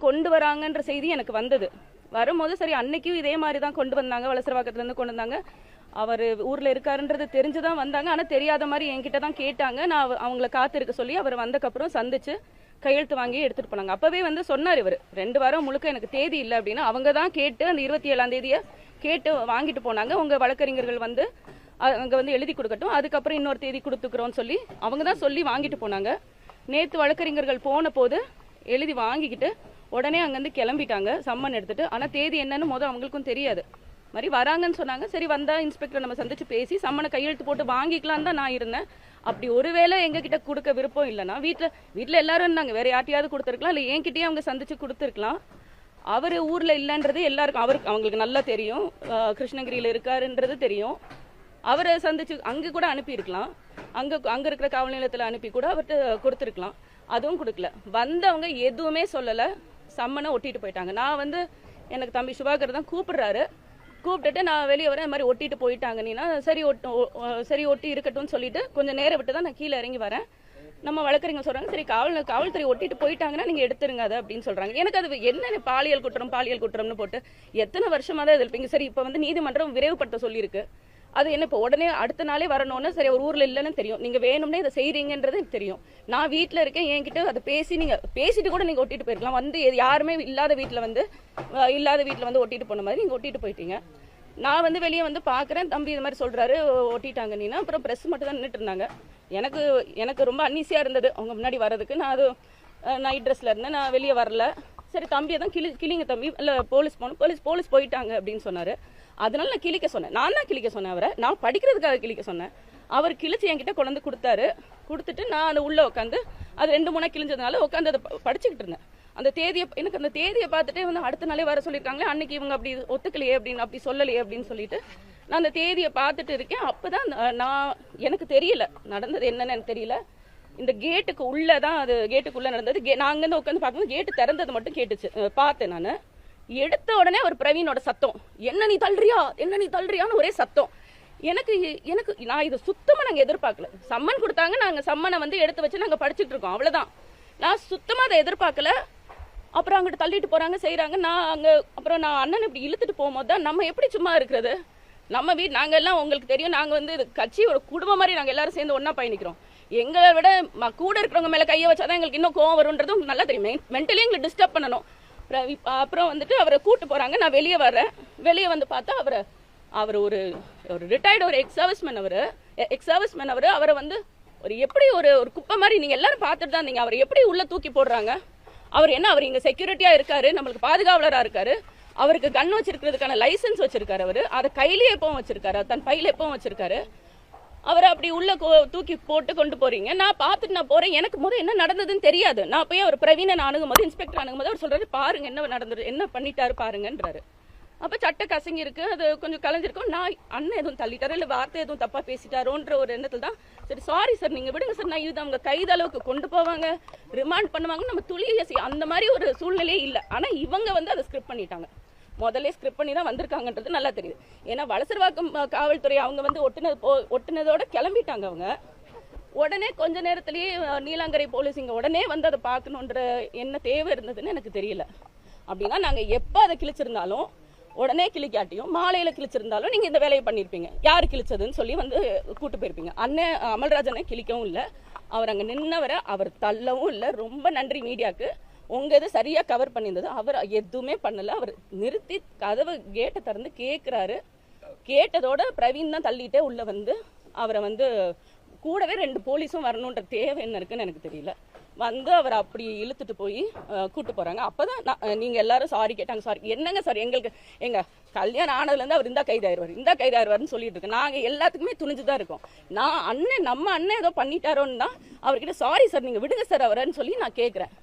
கொண்டு வராங்கன்ற செய்தி எனக்கு வந்தது. வரும்போது சரி அன்னைக்கும் இதே மாதிரி தான் கொண்டு வந்தாங்க, வலசரவாக்கத்துலேருந்து கொண்டு வந்தாங்க. அவர் ஊரில் இருக்காருன்றது தெரிஞ்சு தான் வந்தாங்க. ஆனால் தெரியாத மாதிரி என்கிட்ட தான் கேட்டாங்க. நான் அவங்கள காத்திருக்க சொல்லி அவர் வந்தக்கப்புறம் சந்திச்சு கையெழுத்து வாங்கி எடுத்துகிட்டு போனாங்க. அப்போவே வந்து சொன்னார் இவர் 2 வாரம் முழுக்க எனக்கு தேதி இல்லை அப்படின்னு. அவங்க தான் கேட்டு அந்த 27ஆம் தேதியை கேட்டு வாங்கிட்டு போனாங்க. உங்கள் வழக்கறிஞர்கள் வந்து அங்கே வந்து எழுதி கொடுக்கட்டும், அதுக்கப்புறம் இன்னொரு தேதி கொடுத்துக்கிறோன்னு சொல்லி அவங்க தான் சொல்லி வாங்கிட்டு போனாங்க. நேற்று வழக்கறிஞர்கள் போன போது எழுதி வாங்கிக்கிட்டு உடனே அங்கேருந்து கிளம்பிட்டாங்க சம்மன் எடுத்துகிட்டு. ஆனால் தேதி என்னன்னு அவங்களுக்கும் தெரியாது. மாதிரி வராங்கன்னு சொன்னாங்க. சரி வந்தால் இன்ஸ்பெக்டர் நம்ம சந்திச்சு பேசி சம்மனை கையெழுத்து போட்டு வாங்கிக்கலான்னு தான் நான் இருந்தேன். அப்படி ஒருவேளை எங்ககிட்ட கொடுக்க விருப்பம் இல்லைன்னா வீட்டில் எல்லாரும் இருந்தாங்க, வேற யார்ட்டையாவது கொடுத்துருக்கலாம், இல்லை என்கிட்டயே அவங்க சந்திச்சு கொடுத்துருக்கலாம். அவர் ஊரில் இல்லைன்றது எல்லாருக்கும் அவங்களுக்கு நல்லா தெரியும். கிருஷ்ணகிரியில் இருக்காருன்றது தெரியும். அவரை சந்திச்சு அங்கே கூட அனுப்பியிருக்கலாம். அங்கே இருக்கிற காவல் நிலையத்தில் அனுப்பி கூட அவர்கிட்ட கொடுத்துருக்கலாம். அதுவும் கொடுக்கல. வந்தவங்க எதுவுமே சொல்லலை, சம்மனை ஒட்டிட்டு போயிட்டாங்க. நான் வந்து எனக்கு தம்பி சுபாகர் தான் கூப்பிடுறாரு. கூப்பிட்டுட்டு நான் வெளியே வரேன், இந்த மாதிரி ஒட்டிட்டு போயிட்டாங்க. நீனா சரி ஒட்டி இருக்கட்டும்னு சொல்லிட்டு கொஞ்சம் நேரம் விட்டு தான் நான் கீழே இறங்கி வரேன். நம்ம வழக்கறிஞர் சொல்கிறாங்க சரி காவல்துறை ஒட்டிட்டு போயிட்டாங்கன்னா நீங்கள் எடுத்துருங்க அதை அப்படின்னு சொல்கிறாங்க. எனக்கு அது என்ன பாலியல் குற்றம்னு போட்டு எத்தனை வருஷமாக தான் இருப்பீங்க. சரி இப்போ வந்து நீதிமன்றம் விரைவுபடுத்த சொல்லியிருக்கு. அது என்ன இப்போ உடனே அடுத்த நாளே வரணும்னு சரி ஒரு ஊரில் இல்லைன்னு தெரியும், நீங்கள் வேணும்னே இதை செய்கிறீங்கன்றது எனக்கு தெரியும். நான் வீட்டில் இருக்கேன், என்கிட்ட அதை பேசிட்டு கூட நீங்கள் ஒட்டிட்டு போயிருக்கலாம். வந்து யாருமே இல்லாத வீட்டில் வந்து ஒட்டிட்டு போன மாதிரி நீங்கள் ஒட்டிட்டு போயிட்டீங்க. நான் வந்து வெளியே வந்து பார்க்குறேன், தம்பி இது மாதிரி சொல்கிறாரு ஒட்டிட்டாங்க நீனா. அப்புறம் ப்ரெஸ் மட்டும் தான் நின்றுட்டு இருந்தாங்க. எனக்கு ரொம்ப அன்னீசியாக இருந்தது அவங்க முன்னாடி வர்றதுக்கு. நான் அது நைட் ட்ரெஸ்ஸில் இருந்தேன், நான் வெளியே வரல. சரி தம்பியை தான் கிளிங்க தம்பி, இல்லை போலீஸ் போகணும், போலீஸ் போயிட்டாங்க அப்படின்னு சொன்னார். அதனால நான் கிளிக்க சொன்னேன், நான் தான் கிளிக்க சொன்னேன். அவரை நான் படிக்கிறதுக்காக கிளிக்க சொன்னேன். அவர் கிழிச்சு என்கிட்ட கொண்டு கொடுத்தாரு. கொடுத்துட்டு நான் அந்த உள்ளே உட்காந்து அது 2-3 கிழிஞ்சதுனால உட்காந்து அதை படிச்சுக்கிட்டு இருந்தேன். அந்த தேதியை பார்த்துட்டே வந்து அடுத்த நாளே வர சொல்லியிருக்காங்களே, அன்னைக்கு இவங்க அப்படி ஒத்துக்கலையே அப்படி சொல்லலையே அப்படின்னு சொல்லிட்டு நான் அந்த தேதியை பார்த்துட்டு இருக்கேன். அப்போதான் எனக்கு தெரியல நடந்தது என்னன்னு எனக்கு தெரியல. இந்த கேட்டுக்கு உள்ளே தான் அது கேட்டுக்குள்ளே நடந்தது. நான் அங்கேருந்து உட்காந்து பார்க்கும்போது கேட்டு திறந்தது மட்டும் கேட்டுச்சு, பார்த்தேன். நான் எடுத்த உடனே ஒரு பிரவீனோட சத்தம், என்ன நீ தள்ளுறியான்னு ஒரே சத்தம். எனக்கு நான் இதை சுத்தமாக நாங்கள் எதிர்பார்க்கல. சம்மன் கொடுத்தாங்க, நாங்கள் சம்மனை வந்து எடுத்து வச்சு நாங்கள் படிச்சுட்டு இருக்கோம், அவ்வளோதான். நான் சுத்தமாக அதை எதிர்பார்க்கல. அப்புறம் அங்கிட்டு தள்ளிட்டு போகிறாங்க, செய்கிறாங்க. அப்புறம் நான் அண்ணன் இப்படி இழுத்துட்டு போகும்போது தான் நம்ம எப்படி சும்மா இருக்கிறது, நம்ம நாங்கள் எல்லாம் உங்களுக்கு தெரியும், நாங்கள் வந்து கட்சி ஒரு குடும்பம் மாதிரி நாங்கள் எல்லாரும் சேர்ந்து ஒன்றா பயணிக்கிறோம். எங்களை விட கூட இருக்கிறவங்க மேலே கையை வச்சாதான் எங்களுக்கு இன்னும் கோவம் வரும்ன்றது உங்களுக்கு நல்லா தெரியும். மென்டலி எங்களுக்கு டிஸ்டர்ப் பண்ணணும். அப்புறம் வந்துட்டு அவரை கூப்பிட்டு போகிறாங்க. நான் வெளியே வர்றேன். வெளியே வந்து பார்த்தா அவர் ஒரு ரிட்டையர்டு ஒரு எக்ஸ் சர்வீஸ்மேன். அவரை வந்து எப்படி ஒரு குப்பை மாதிரி நீங்கள் எல்லாரும் பார்த்துட்டு தான் இருந்தீங்க. அவர் எப்படி உள்ளே தூக்கி போடுறாங்க. அவர் இங்கே செக்யூரிட்டியாக இருக்காரு, நம்மளுக்கு பாதுகாவலராக இருக்காரு. அவருக்கு கன் வச்சிருக்கிறதுக்கான லைசன்ஸ் வச்சிருக்காரு. அவர் அதை கையிலே எப்பவும் வச்சிருக்காரு, தன் பையில எப்பவும் வச்சிருக்காரு. அவரை அப்படி உள்ள தூக்கி போட்டு கொண்டு போறீங்க. நான் பார்த்துட்டு நான் போறேன். எனக்கு முதல் என்ன நடந்ததுன்னு தெரியாது. நான் போய் அவர் பிரவீனை அணுகும்போது, இன்ஸ்பெக்டர் அணுகும்போது அவர் சொல்றாரு, பாருங்க என்ன நடந்தது, என்ன பண்ணிட்டாரு பாருங்கன்றாரு. அப்போ சட்டை கசங்கி இருக்கு, அது கொஞ்சம் கலைஞ்சிருக்கும். நான் அண்ணன் எதுவும் தள்ளிட்டாரோ இல்லை வார்த்தை எதுவும் தப்பா பேசிட்டாரோன்ற ஒரு எண்ணத்தில் தான் சரி சாரி சார் நீங்கள் விடுங்க சார், நான் இது அவங்க கைதளவுக்கு கொண்டு போவாங்க, ரிமாண்ட் பண்ணுவாங்க, நம்ம துளியை அந்த மாதிரி ஒரு சூழ்நிலையே இல்லை. ஆனால் இவங்க வந்து அதை ஸ்கிரிப்ட் பண்ணிட்டாங்க. முதல்ல ஸ்கிரிப்ட் பண்ணி தான் வந்திருக்காங்கன்றது நல்லா தெரியுது. ஏன்னா வலசரவாக்கம் காவல்துறை அவங்க வந்து ஒட்டுனதோட கிளம்பிட்டாங்க. அவங்க உடனே கொஞ்ச நேரத்திலேயே நீலாங்கரை போலீஸ் இங்கே உடனே வந்து அதை பார்க்கணுன்ற என்ன தேவை இருந்ததுன்னு எனக்கு தெரியல. அப்படின்னா நாங்கள் எப்போ அதை கிழிச்சிருந்தாலும் உடனே கிளிக்காட்டியும் மாலையில் கிழிச்சிருந்தாலும் நீங்கள் இந்த வேலையை பண்ணியிருப்பீங்க. யார் கிழிச்சதுன்னு சொல்லி வந்து கூட்டு போயிருப்பீங்க. அண்ணன் அமல்ராஜனை கிழிக்கவும் இல்லை, அவர் அங்கே நின்னவரை அவர் தள்ளவும் இல்லை. ரொம்ப நன்றி மீடியாவுக்கு, உங்கள் இது சரியாக கவர் பண்ணியிருந்தது. அவர் எதுவுமே பண்ணலை. அவர் நிறுத்தி கதவை கேட்டை திறந்து கேட்குறாரு. கேட்டதோட பிரவீன் தான் தள்ளிட்டே உள்ளே வந்து அவரை வந்து கூடவே 2 போலீஸும் வரணுன்ற தேவை என்ன இருக்குன்னு எனக்கு தெரியல. வந்து அவர் அப்படி இழுத்துட்டு போய் கூட்டு போகிறாங்க. அப்போ தான் நீங்கள் எல்லாரும் சாரி கேட்டாங்க. சாரி என்னங்க சார், எங்கள் கல்யாணம் ஆனதுலேருந்து அவர் கைதாயிருவார்னு சொல்லிட்டு இருக்கேன். நாங்கள் எல்லாத்துக்குமே துணிஞ்சு தான் இருக்கோம். நம்ம அண்ணன் ஏதோ பண்ணிட்டாரோன்னு தான் அவர்கிட்ட சாரி சார் நீங்கள் விடுங்க சார் அவரன்னு சொல்லி நான் கேட்குறேன்.